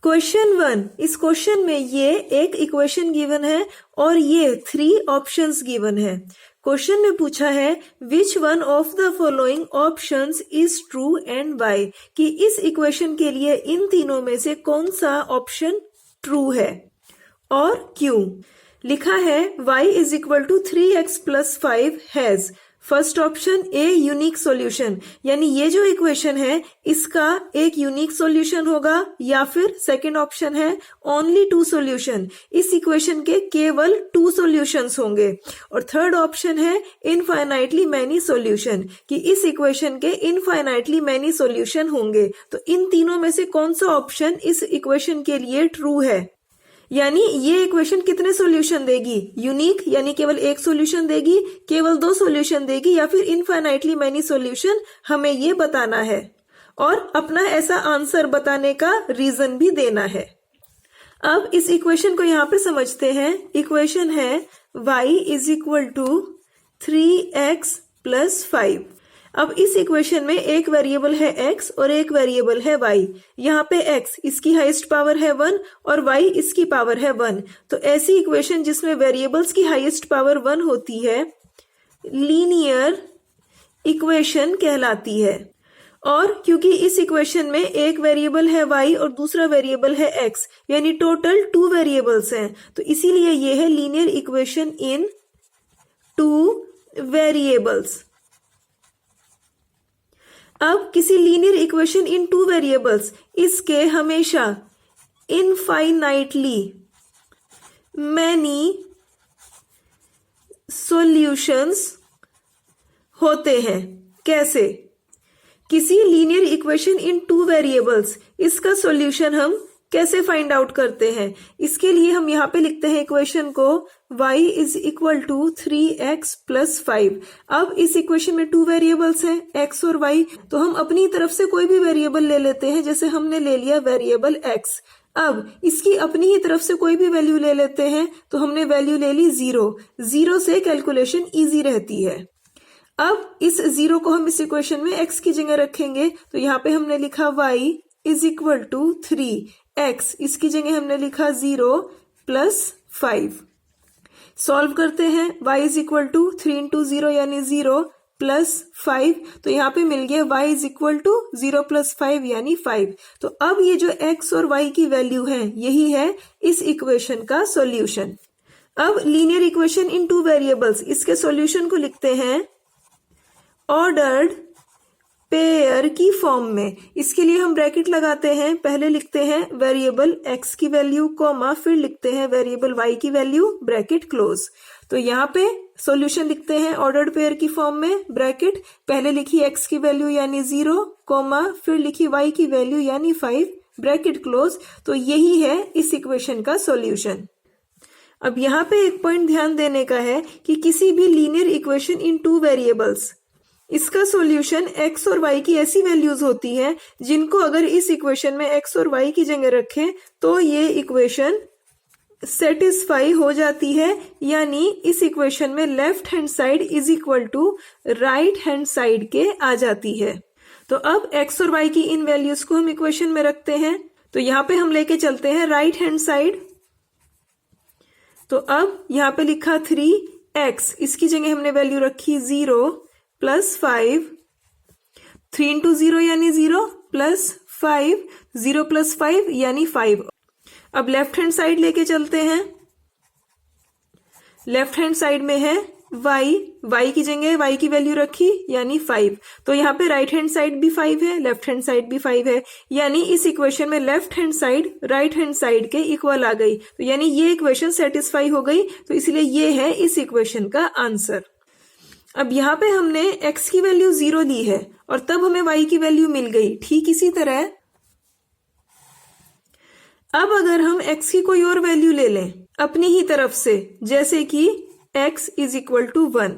Question 1, इस question में ये एक इक्वेशन गिवन है और ये 3 ऑप्शंस गिवन है। क्वेश्चन में पूछा है which one of the following options is true and why, कि इस इक्वेशन के लिए इन तीनों में से कौन सा ऑप्शन ट्रू है और क्यों। लिखा है y is equal to 3x plus 5 has, first option a unique solution, यानी ये जो इक्वेशन है इसका एक यूनिक सॉल्यूशन होगा, या फिर सेकंड ऑप्शन है ओनली 2 सॉल्यूशन, इस इक्वेशन के केवल 2 सॉल्यूशंस होंगे, और थर्ड ऑप्शन है इनफाइनाइटली मैनी सॉल्यूशन, कि इस इक्वेशन के इनफाइनाइटली मैनी सॉल्यूशन होंगे। तो इन तीनों में से कौन सा ऑप्शन इस इक्वेशन के लिए ट्रू है, यानी ये इक्वेशन कितने सॉल्यूशन देगी, यूनिक यानी केवल एक सॉल्यूशन देगी, केवल 2 सॉल्यूशन देगी, या फिर इनफाइनाइटली मैनी सॉल्यूशन, हमें ये बताना है और अपना ऐसा आंसर बताने का रीजन भी देना है। अब इस इक्वेशन को यहाँ पे समझते हैं। इक्वेशन है y is equal to 3x plus 5। अब इस इक्वेशन में एक वेरिएबल है x और एक वेरिएबल है y। यहाँ पे x इसकी हाईएस्ट पावर है 1 और y इसकी पावर है 1। तो ऐसी इक्वेशन जिसमें वेरिएबल्स की हाईएस्ट पावर 1 होती है लीनियर इक्वेशन कहलाती है। और क्योंकि इस इक्वेशन में एक वेरिएबल है y और दूसरा वेरिएबल है x, यानी टोटल 2 वेरिएबल्स हैं, तो इसीलिए ये है लीनियर इक्वेशन इन 2 वेरिएबल्स। अब किसी लीनियर इक्वेशन इन 2 वेरिएबल्स, इसके हमेशा इनफाइनाइटली मैनी सॉल्यूशंस होते हैं। कैसे? किसी लीनियर इक्वेशन इन 2 वेरिएबल्स, इसका सॉल्यूशन हम कैसे फाइंड आउट करते हैं? इसके लिए हम यहाँ पे लिखते हैं इक्वेशन को y is equal to 3x plus 5। अब इस इक्वेशन में 2 वेरिएबल्स हैं x और y, तो हम अपनी तरफ से कोई भी वेरिएबल ले लेते हैं, जैसे हमने ले लिया वेरिएबल x। अब इसकी अपनी ही तरफ से कोई भी वैल्यू ले लेते हैं, तो हमने वैल्यू ले ली 0। 0 से कैलकुलेशन इजी रहती है। अब इस 0 को हम इस इक्वेशन में x की जगह रखेंगे, तो यहाँ पे हमने लिखा y is equal to 3x, इसकी जगह हमने लिखा 0 प्लस 5। सॉल्व करते हैं, y is equal to 3 into 0 यानी 0 प्लस 5, तो यहाँ पे मिल गया y is equal to 0 plus 5 यानी 5। तो अब ये जो x और y की वैल्यू है, यही है इस इक्वेशन का सॉल्यूशन। अब लीनियर इक्वेशन इन 2 वेरिएबल्स, इसके सॉल्यूशन को लिखते हैं ऑर्डर्ड पेयर की फॉर्म में। इसके लिए हम ब्रैकेट लगाते हैं, पहले लिखते हैं वेरिएबल x की वैल्यू कॉमा, फिर लिखते हैं वेरिएबल y की वैल्यू, ब्रैकेट क्लोज। तो यहाँ पे सॉल्यूशन लिखते हैं ऑर्डर्ड पेयर की फॉर्म में, ब्रैकेट, पहले लिखी x की वैल्यू यानी 0 कॉमा, फिर लिखी y की वैल्यू यानी 5, ब्रैकेट क्लोज। तो यही है इस इक्वेशन का सॉल्यूशन। अब यहाँ पे एक पॉइंट ध्यान देने का है कि किसी भी लीनियर इक्वेशन इन 2 वेरिएबल्स, इसका सॉल्यूशन x और y की ऐसी वैल्यूज होती हैं जिनको अगर इस इक्वेशन में x और y की जगह रखें तो ये इक्वेशन सेटिस्फाई हो जाती है, यानी इस इक्वेशन में left hand side is equal to right hand side के आ जाती है। तो अब x और y की इन वैल्यूज को हम इक्वेशन में रखते हैं, तो यहाँ पे हम लेके चलते हैं राइट हैंड साइड। तो अब यहाँ पे लिखा 3x, इसकी जगह हमने वैल्यू रखी 0 प्लस 5, 3 इंटू 0 यानी 0 प्लस 5, 0 प्लस 5 यानी 5। अब लेफ्ट हैंड साइड लेके चलते हैं, लेफ्ट हैंड साइड में है y की जगह y की वैल्यू रखी यानी 5। तो यहाँ पे राइट हैंड साइड भी 5 है, लेफ्ट हैंड साइड भी 5 है, यानी इस इक्वेशन में left hand side right hand side के इक्वल आ गई, तो यानी ये इक्वेशन सेटिस्फाई हो गई, तो इसलिए ये है इस इक्वेशन का आंसर। अब यहाँ पे हमने x की वैल्यू 0 ली है और तब हमें y की वैल्यू मिल गई। ठीक इसी तरह अब अगर हम x की कोई और वैल्यू ले लें अपनी ही तरफ से, जैसे कि x इज इक्वल टू 1,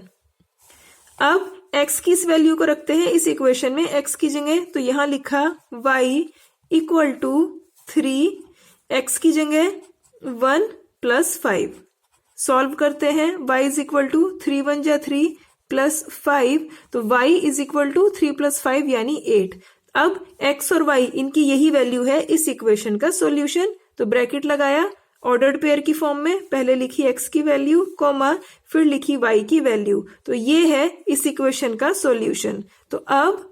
अब x की इस वैल्यू को रखते हैं इस इक्वेशन में x की जगह, तो यहां लिखा y इक्वल टू 3, x की जगह 1 प्लस 5। सॉल्व करते हैं, y इज इक्वल टू 3 1 जा 3 प्लस 5, तो y is equal to 3 plus 5 यानी 8। अब x और y इनकी यही वैल्यू है इस इक्वेशन का सॉल्यूशन। तो ब्रैकेट लगाया, ऑर्डर्ड पेयर की फॉर्म में पहले लिखी x की वैल्यू कॉमा फिर लिखी y की वैल्यू। तो ये है इस इक्वेशन का सॉल्यूशन। तो अब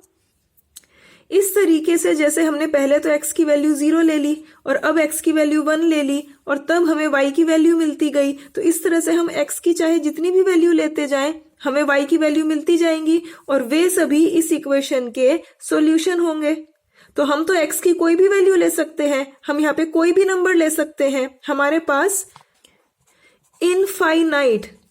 इस तरीके से जैसे हमने पहले तो x की वैल्यू 0 ले ली और अब x की वैल्यू 1 ले ली और तब हमें y की वैल्यू मिलती गई। तो इस तरह से हम x की चाहे जितनी भी वैल्यू लेते जाएं हमें y की वैल्यू मिलती जाएंगी और वे सभी इस इक्वेशन के सॉल्यूशन होंगे। तो हम तो x की कोई भी वैल्यू ले सकते हैं, हम यहाँ पे कोई भी नंबर ले सकते हैं। हमारे पास इनफाइनाइट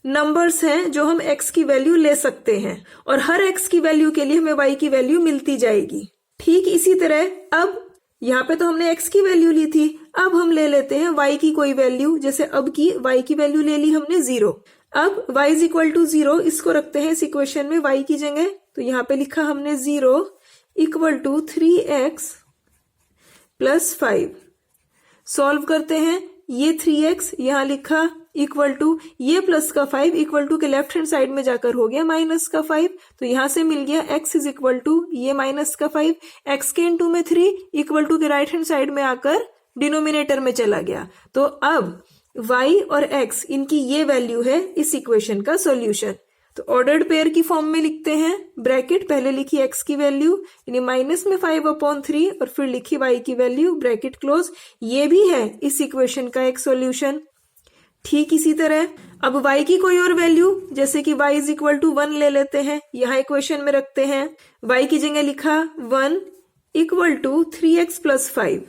नंबर्स हैं जो हम x की वैल्यू ले सकते हैं और हर x की वैल्यू के लिए हमें y की वैल्यू मिलती जाएगी। ठीक इसी तरह अब यहाँ पे तो हमने x की वैल्यू ली थी, अब हम ले लेते हैं y की कोई वैल्यू। जैसे अब की y की वैल्यू ले ली हमने 0। अब y इज इक्वल टू 0 इसको रखते हैं इस इक्वेशन में y की जगह। तो यहाँ पे लिखा हमने 0 equal to 3x plus 5। Solve करते हैं, ये 3x यहाँ लिखा इक्वल टू ये प्लस का 5 इक्वल टू के लेफ्ट हैंड साइड में जाकर हो गया माइनस का 5। तो यहां से मिल गया x इज इक्वल टू ये माइनस का 5, x के इनटू में 3 इक्वल टू के राइट हैंड साइड में आकर डिनोमिनेटर में चला गया। तो अब y और x इनकी ये वैल्यू है इस इक्वेशन का सॉल्यूशन। तो ऑर्डर्ड पेयर की फॉर्म में लिखते हैं, ब्रैकेट पहले लिखी x की वैल्यू यानी माइनस में 5/3 और फिर लिखी y की वैल्यू ब्रैकेट क्लोज। ये भी है इस इक्वेशन का एक सॉल्यूशन। ठीक इसी तरह अब y की कोई और वैल्यू जैसे कि y इज इक्वल टू 1 ले लेते हैं, यहाँ इक्वेशन में रखते हैं। y की जगह लिखा 1 equal to 3x plus 5।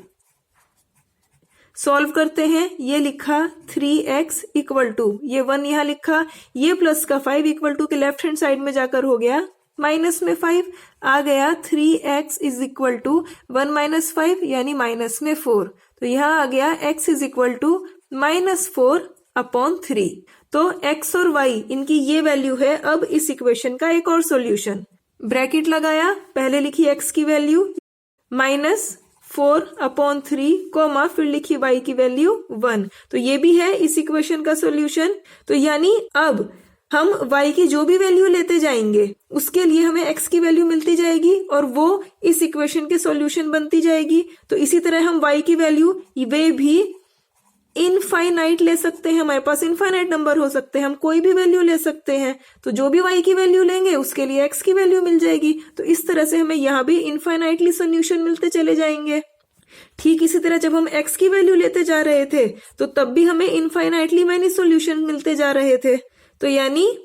Solve करते हैं, ये लिखा 3x इक्वल टू ये 1 यहाँ लिखा, ये प्लस का 5 इक्वल टू के लेफ्ट हैंड साइड में जाकर हो गया माइनस में 5 आ गया। 3x is equal to 1 minus 5 यानी माइनस में 4। तो यहाँ आ गया x इज इक्वल टू -4/3। तो x और y इनकी ये वैल्यू है अब इस इक्वेशन का एक और सॉल्यूशन। ब्रैकेट लगाया, पहले लिखी x की वैल्यू -4/3 कोमा फिर लिखी y की वैल्यू 1। तो ये भी है इस इक्वेशन का सॉल्यूशन। तो यानी अब हम y की जो भी वैल्यू लेते जाएंगे उसके लिए हमें x की वैल्यू मिलती जाएगी और वो इस इक्वेशन के सॉल्यूशन बनती जाएगी। तो इसी तरह हम y की वैल्यू वे भी इनफाइनाइट ले सकते हैं, हमारे पास इनफाइनाइट नंबर हो सकते हैं, हम कोई भी वैल्यू ले सकते हैं। तो जो भी y की वैल्यू लेंगे उसके लिए x की वैल्यू मिल जाएगी। तो इस तरह से हमें यहाँ भी इनफाइनाइटली सॉल्यूशन मिलते चले जाएंगे। ठीक इसी तरह जब हम x की वैल्यू लेते जा रहे थे तो तब भी हमें इनफाइनाइटली मैनी सॉल्यूशन मिलते जा रहे थे। तो यानी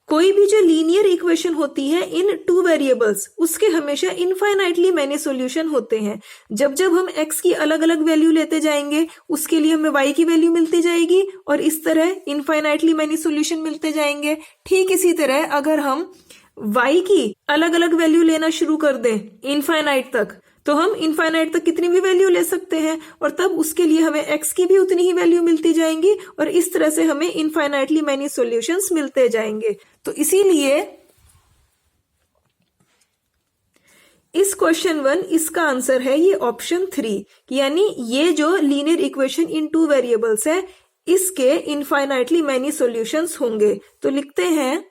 कोई भी जो लीनियर इक्वेशन होती है इन 2 वेरिएबल्स उसके हमेशा इनफाइनाइटली मैनी सॉल्यूशन होते हैं। जब जब हम x की अलग अलग वैल्यू लेते जाएंगे उसके लिए हमें y की वैल्यू मिलती जाएगी और इस तरह इनफाइनाइटली मैनी सॉल्यूशन मिलते जाएंगे। ठीक इसी तरह अगर हम y की अलग अलग वैल्यू लेना शुरू कर दें इनफाइनाइट तक तो हम इनफाइनाइट तक कितनी भी वैल्यू ले सकते हैं और तब उसके लिए हमें x की भी उतनी ही वैल्यू मिलती जाएंगी और इस तरह से हमें इनफाइनाइटली मैनी सॉल्यूशंस मिलते जाएंगे। तो इसीलिए इस क्वेश्चन 1 इसका आंसर है ये ऑप्शन 3, यानी ये जो लीनियर इक्वेशन इन 2 वेरिएबल्स है इसके इनफाइनाइटली मैनी सॉल्यूशंस होंगे। तो लिखते हैं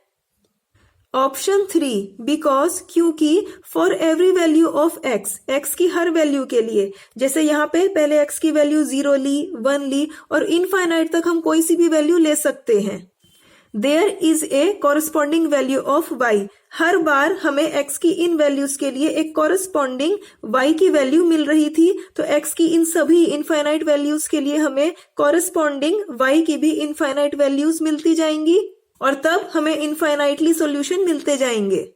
ऑप्शन 3 बिकॉज क्योंकि for every value of x की हर वैल्यू के लिए, जैसे यहाँ पे पहले x की वैल्यू 0 ली 1 ली और इनफाइनाइट तक हम कोई सी भी वैल्यू ले सकते हैं। There is a corresponding value of y, हर बार हमें x की इन वैल्यूज के लिए एक कॉरस्पॉन्डिंग y की वैल्यू मिल रही थी। तो x की इन सभी इनफाइनाइट वैल्यूज के लिए हमें कॉरस्पॉन्डिंग y की भी इनफाइनाइट वैल्यूज मिलती जाएंगी और तब हमें इनफाइनाइटली सॉल्यूशन मिलते जाएंगे।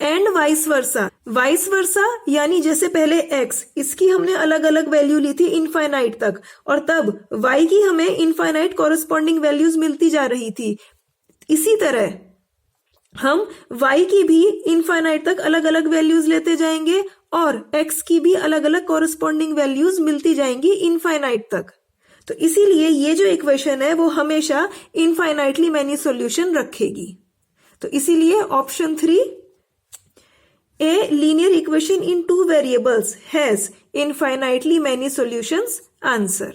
एंड वाइस वर्सा यानी जैसे पहले x इसकी हमने अलग अलग वैल्यू ली थी इनफाइनाइट तक और तब y की हमें इनफाइनाइट कॉरस्पॉन्डिंग वैल्यूज मिलती जा रही थी। इसी तरह हम y की भी इनफाइनाइट तक अलग अलग वैल्यूज लेते जाएंगे और x की भी अलग अलग कॉरस्पॉन्डिंग वैल्यूज मिलती जाएंगी इनफाइनाइट तक। तो इसीलिए ये जो इक्वेशन है वो हमेशा इनफाइनाइटली मैनी सॉल्यूशन रखेगी। तो इसीलिए option 3 a linear equation in 2 variables has infinitely many solutions answer.